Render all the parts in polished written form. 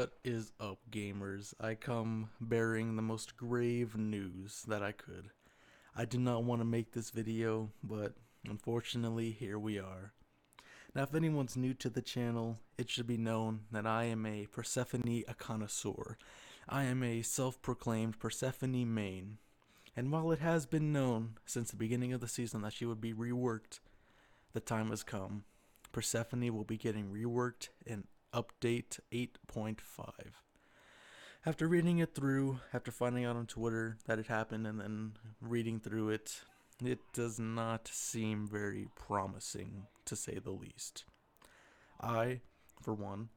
What is up, gamers? I come bearing the most grave news that I could. I did not want to make this video, but unfortunately, here we are. Now, if anyone's new to the channel, it should be known that I am a Persephone connoisseur. I am a self-proclaimed Persephone main. And while it has been known since the beginning of the season that she would be reworked, the time has come. Persephone will be getting reworked in update 8.5. After reading it through, after finding out on Twitter that it happened and then reading through it, it does not seem very promising, to say the least. I, for one,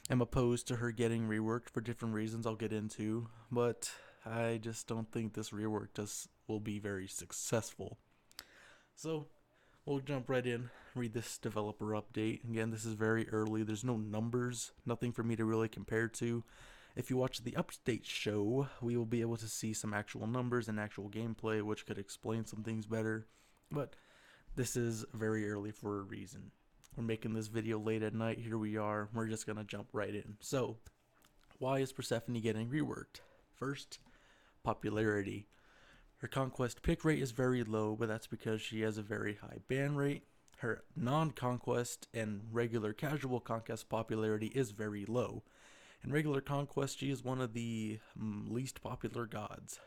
am opposed to her getting reworked for different reasons I'll get into, but I just don't think this rework will be very successful. So, we'll jump right in, read this developer update. Again, this is very early. There's no numbers, nothing for me to really compare to. If you watch the update show, we will be able to see some actual numbers and actual gameplay, which could explain some things better. But this is very early for a reason. We're making this video late at night. Here we are. We're just going to jump right in. So, why is Persephone getting reworked? First, popularity. Her conquest pick rate is very low, but that's because she has a very high ban rate. Her non-conquest and regular casual conquest popularity is very low. In regular conquest, she is one of the least popular gods.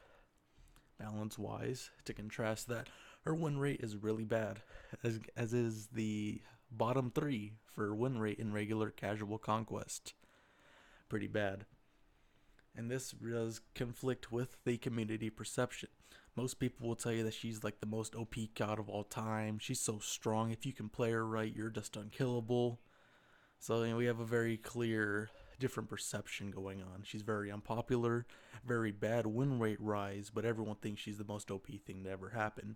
Balance-wise, to contrast that, her win rate is really bad, as is the bottom 3 for win rate in regular casual conquest. Pretty bad. And this does conflict with the community perception. Most people will tell you that she's like the most OP god of all time. She's so strong. If you can play her right, you're just unkillable. So we have a very clear, different perception going on. She's very unpopular, very bad win rate rise, but everyone thinks she's the most OP thing to ever happen.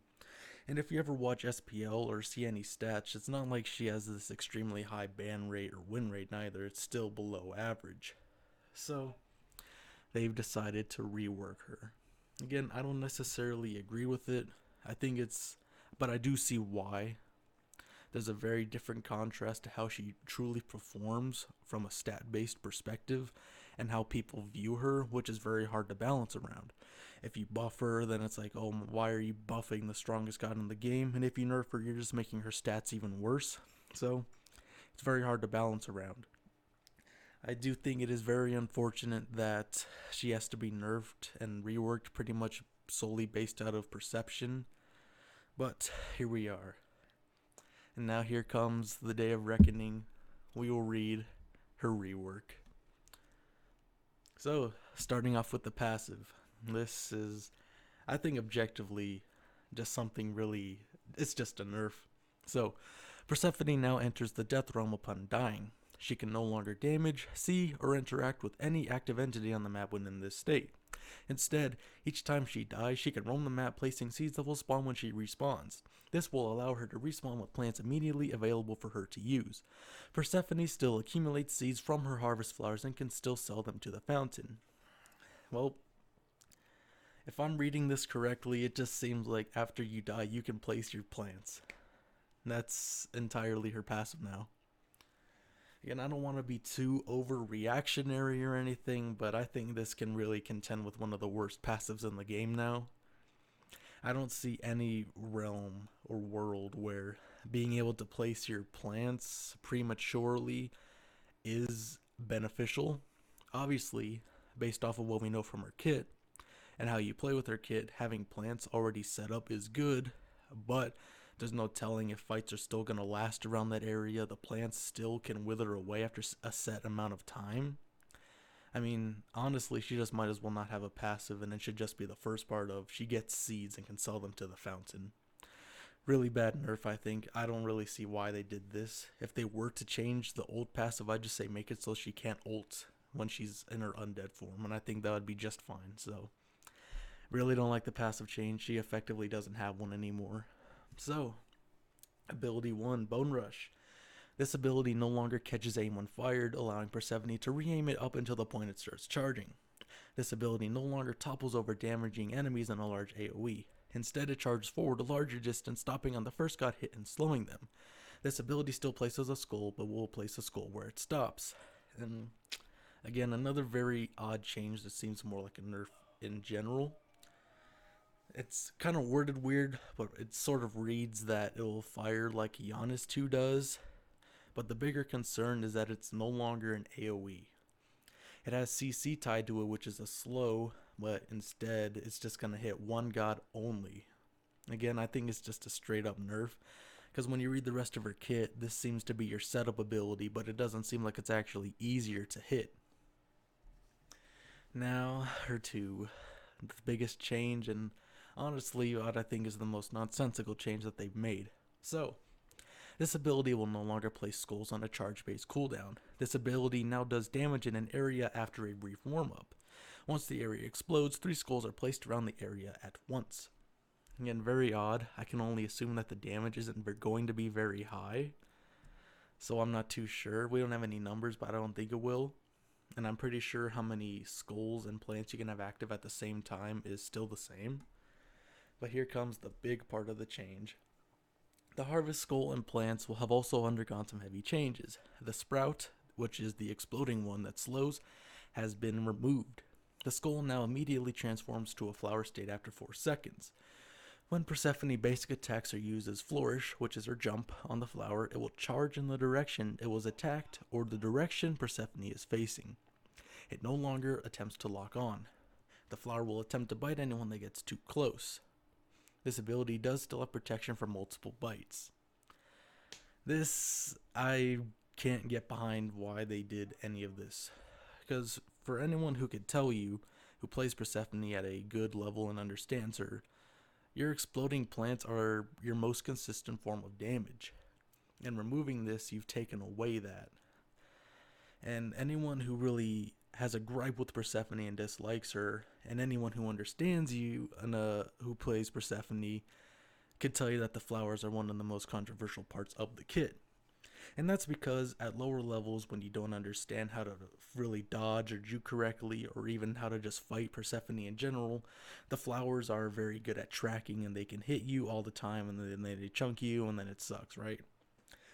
And if you ever watch SPL or see any stats, it's not like she has this extremely high ban rate or win rate neither. It's still below average. So they've decided to rework her. Again, I don't necessarily agree with it. But I do see why. There's a very different contrast to how she truly performs from a stat-based perspective and how people view her, which is very hard to balance around. If you buff her, then it's like, oh, why are you buffing the strongest god in the game? And if you nerf her, you're just making her stats even worse. So, it's very hard to balance around. I do think it is very unfortunate that she has to be nerfed and reworked pretty much solely based out of perception. But here we are. And now here comes the day of reckoning. We will read her rework. So, starting off with the passive. This is, I think objectively, just something really, it's just a nerf. So, Persephone now enters the death realm upon dying. She can no longer damage, see, or interact with any active entity on the map when in this state. Instead, each time she dies, she can roam the map placing seeds that will spawn when she respawns. This will allow her to respawn with plants immediately available for her to use. Persephone still accumulates seeds from her harvest flowers and can still sell them to the fountain. Well, if I'm reading this correctly, it just seems like after you die, you can place your plants. That's entirely her passive now. Again, I don't want to be too overreactionary or anything, but I think this can really contend with one of the worst passives in the game now. I don't see any realm or world where being able to place your plants prematurely is beneficial. Obviously, based off of what we know from her kit and how you play with her kit, having plants already set up is good, but there's no telling if fights are still going to last around that area. The plants still can wither away after a set amount of time. I mean, honestly, she just might as well not have a passive, and it should just be the first part of she gets seeds and can sell them to the fountain. Really bad nerf, I think. I don't really see why they did this. If they were to change the old passive, I'd just say make it so she can't ult when she's in her undead form, and I think that would be just fine. So, really don't like the passive change. She effectively doesn't have one anymore. So, ability 1, Bone Rush. This ability no longer catches aim when fired, allowing Persephone to re-aim it up until the point it starts charging. This ability no longer topples over damaging enemies in a large AoE. Instead, it charges forward a larger distance, stopping on the first god hit and slowing them. This ability still places a skull, but will place a skull where it stops. And Again, another very odd change that seems more like a nerf in general. It's kind of worded weird, but it sort of reads that it will fire like Giannis 2 does. But the bigger concern is that it's no longer an AoE. It has CC tied to it, which is a slow, but instead it's just going to hit one god only. Again, I think it's just a straight up nerf, because when you read the rest of her kit, this seems to be your setup ability, but it doesn't seem like it's actually easier to hit. Now, her 2. The biggest change, and honestly, what I think is the most nonsensical change that they've made. So, this ability will no longer place skulls on a charge-based cooldown. This ability now does damage in an area after a brief warm-up. Once the area explodes, 3 skulls are placed around the area at once. Again, very odd. I can only assume that the damage isn't going to be very high, so I'm not too sure. We don't have any numbers, but I don't think it will. And I'm pretty sure how many skulls and plants you can have active at the same time is still the same. But here comes the big part of the change. The harvest skull and plants will have also undergone some heavy changes. The sprout, which is the exploding one that slows, has been removed. The skull now immediately transforms to a flower state after 4 seconds. When Persephone basic attacks are used as flourish, which is her jump, on the flower, it will charge in the direction it was attacked or the direction Persephone is facing. It no longer attempts to lock on. The flower will attempt to bite anyone that gets too close. This ability does still have protection from multiple bites. This, I can't get behind why they did any of this. Because for anyone who could tell you, who plays Persephone at a good level and understands her, your exploding plants are your most consistent form of damage. And removing this, you've taken away that. And anyone who really has a gripe with Persephone and dislikes her, and anyone who understands you and who plays Persephone, could tell you that the flowers are one of the most controversial parts of the kit. And that's because at lower levels, when you don't understand how to really dodge or juke correctly, or even how to just fight Persephone in general, the flowers are very good at tracking and they can hit you all the time, and then they chunk you, and then it sucks, right?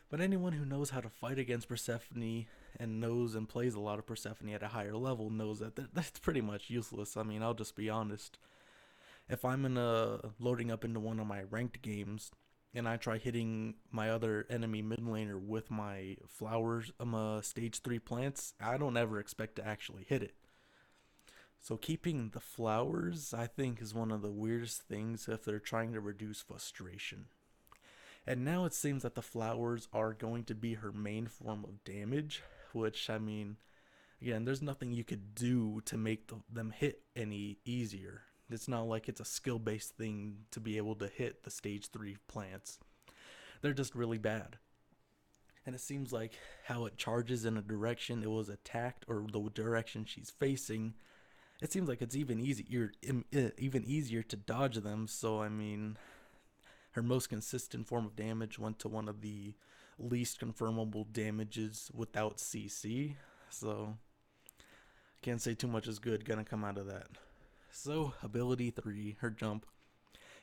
But anyone who knows how to fight against Persephone and knows and plays a lot of Persephone at a higher level knows that that's pretty much useless. I mean, I'll just be honest. If I'm loading up into one of my ranked games and I try hitting my other enemy mid laner with my flowers, stage 3 plants, I don't ever expect to actually hit it. So keeping the flowers, I think, is one of the weirdest things if they're trying to reduce frustration. And now it seems that the flowers are going to be her main form of damage, which, I mean, again, there's nothing you could do to make them hit any easier. It's not like it's a skill-based thing to be able to hit the stage 3 plants. They're just really bad. And it seems like how it charges in a direction it was attacked or the direction she's facing, it seems like it's even easier to dodge them. So, I mean, her most consistent form of damage went to one of the least confirmable damages without CC. So, can't say too much is good gonna come out of that. So, ability 3, her jump.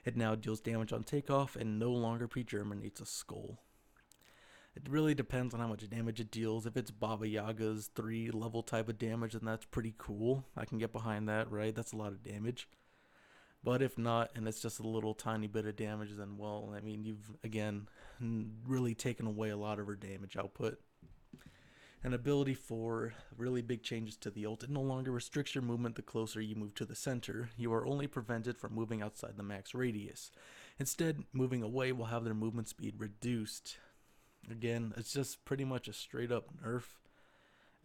It now deals damage on takeoff and no longer pre-germinates a skull. It really depends on how much damage it deals. If it's Baba Yaga's 3 level type of damage, then that's pretty cool. I can get behind that, right? That's a lot of damage. But if not, and it's just a little tiny bit of damage, then, well, I mean, you've, again, really taken away a lot of her damage output. An ability 4, really big changes to the ult. It no longer restricts your movement the closer you move to the center. You are only prevented from moving outside the max radius. Instead, moving away will have their movement speed reduced. Again, it's just pretty much a straight up nerf.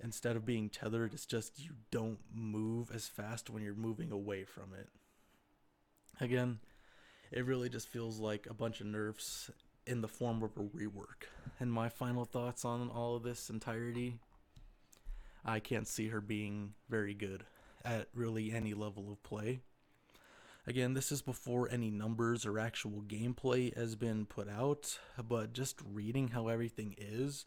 Instead of being tethered, it's just you don't move as fast when you're moving away from it. Again, it really just feels like a bunch of nerfs in the form of a rework. And my final thoughts on all of this entirety, I can't see her being very good at really any level of play. Again, this is before any numbers or actual gameplay has been put out, but just reading how everything is,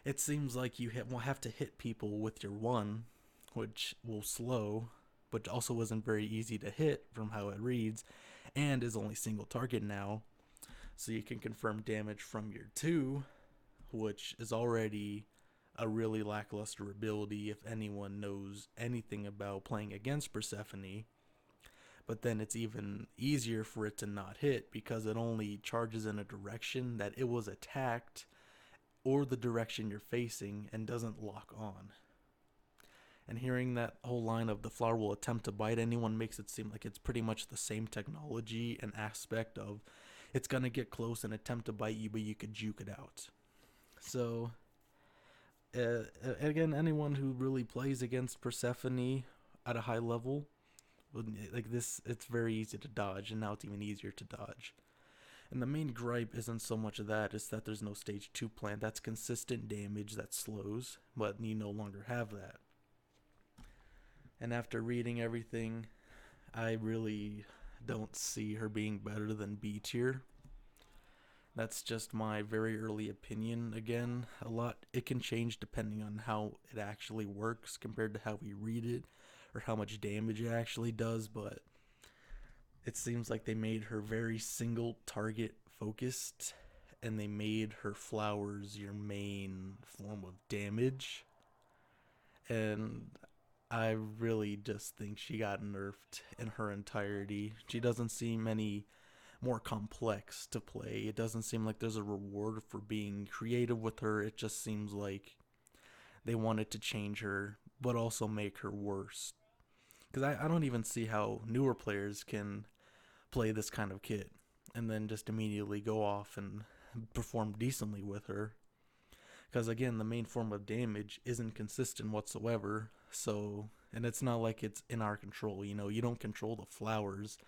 it seems like you will have to hit people with your 1, which will slow, but also isn't very easy to hit from how it reads, and is only single target now. So you can confirm damage from your 2, which is already a really lackluster ability if anyone knows anything about playing against Persephone. But then it's even easier for it to not hit because it only charges in a direction that it was attacked or the direction you're facing and doesn't lock on. And hearing that whole line of the flower will attempt to bite anyone makes it seem like it's pretty much the same technology and aspect of it's gonna get close and attempt to bite you, but you could juke it out. So, again, anyone who really plays against Persephone at a high level, like this, it's very easy to dodge, and now it's even easier to dodge. And the main gripe isn't so much of that, it's that there's no stage 2 plan. That's consistent damage that slows, but you no longer have that. And after reading everything, I really don't see her being better than B tier. That's just my very early opinion. Again, a lot it can change depending on how it actually works compared to how we read it or how much damage it actually does, but it seems like they made her very single target focused and they made her flowers your main form of damage. And I really just think she got nerfed in her entirety. She doesn't seem any more complex to play. It doesn't seem like there's a reward for being creative with her. It just seems like they wanted to change her, but also make her worse. Because I don't even see how newer players can play this kind of kit and then just immediately go off and perform decently with her. Because again, the main form of damage isn't consistent whatsoever. So, and it's not like it's in our control. You know, you don't control the flowers.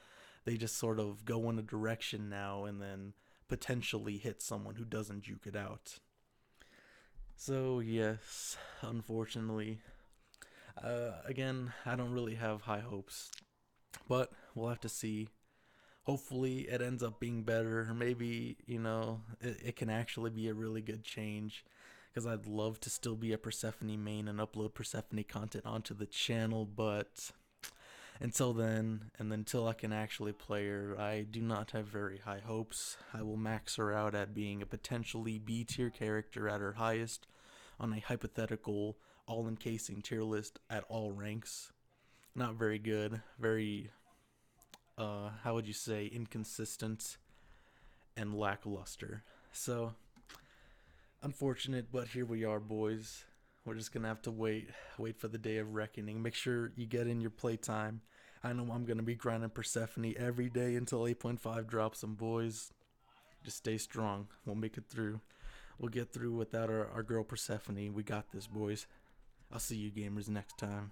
They just sort of go in a direction now and then potentially hit someone who doesn't juke it out. So, yes, unfortunately. Again, I don't really have high hopes, but we'll have to see. Hopefully, it ends up being better. Or maybe, it can actually be a really good change. Because I'd love to still be a Persephone main and upload Persephone content onto the channel, but until then, and until I can actually play her, I do not have very high hopes. I will max her out at being a potentially B tier character at her highest on a hypothetical all encasing tier list at all ranks. Not very good, very, how would you say, inconsistent and lackluster. So, unfortunate, but here we are, boys. We're just gonna have to wait for the day of reckoning. Make sure you get in your playtime. I know I'm gonna be grinding Persephone every day until 8.5 drops some boys. Just stay strong. We'll make it through. We'll get through without our girl Persephone. We got this, boys. I'll see you gamers next time.